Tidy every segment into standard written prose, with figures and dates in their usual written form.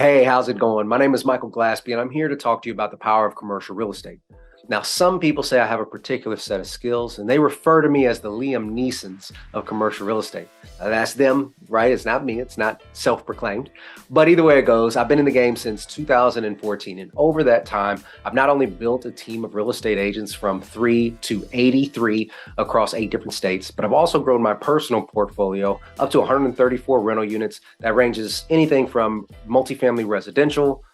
Hey, how's it going? My name is Michael Glaspie, and I'm here to talk to you about the power of commercial real estate. Now, some people say I have a particular set of skills, and they refer to me as the Liam Neesons of commercial real estate. Now, that's them, right? It's not me. It's not self-proclaimed. But either way it goes, I've been in the game since 2014, and over that time, I've not only built a team of real estate agents from 3 to 83 across 8 different states, but I've also grown my personal portfolio up to 134 rental units that ranges anything from multifamily residential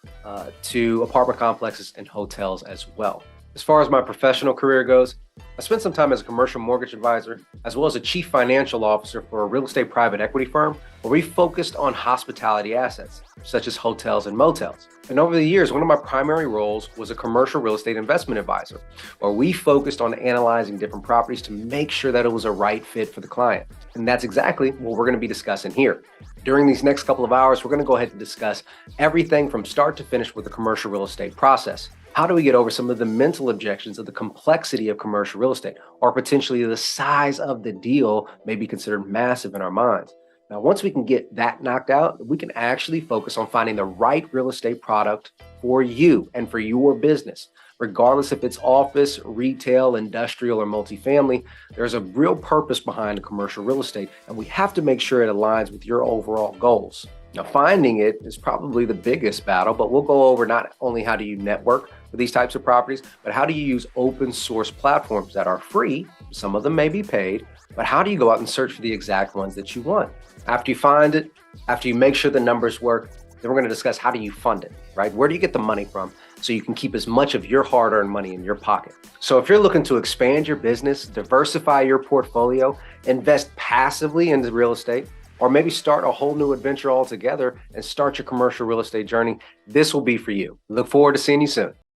to apartment complexes and hotels as well. As far as my professional career goes, I spent some time as a commercial mortgage advisor, as well as a chief financial officer for a real estate private equity firm, where we focused on hospitality assets, such as hotels and motels. And over the years, one of my primary roles was a commercial real estate investment advisor, where we focused on analyzing different properties to make sure that it was a right fit for the client. And that's exactly what we're going to be discussing here. During these next couple of hours, we're going to go ahead and discuss everything from start to finish with the commercial real estate process. How do we get over some of the mental objections of the complexity of commercial real estate, or potentially the size of the deal may be considered massive in our minds? Now, once we can get that knocked out, we can actually focus on finding the right real estate product for you and for your business. Regardless if it's office, retail, industrial, or multifamily, there's a real purpose behind commercial real estate, and we have to make sure it aligns with your overall goals. Now, finding it is probably the biggest battle, but we'll go over not only how do you network with these types of properties, but how do you use open source platforms that are free, some of them may be paid, but how do you go out and search for the exact ones that you want? After you find it, after you make sure the numbers work, then we're going to discuss how do you fund it, right? Where do you get the money from so you can keep as much of your hard-earned money in your pocket? So if you're looking to expand your business, diversify your portfolio, invest passively into real estate, or maybe start a whole new adventure altogether and start your commercial real estate journey, this will be for you. Look forward to seeing you soon.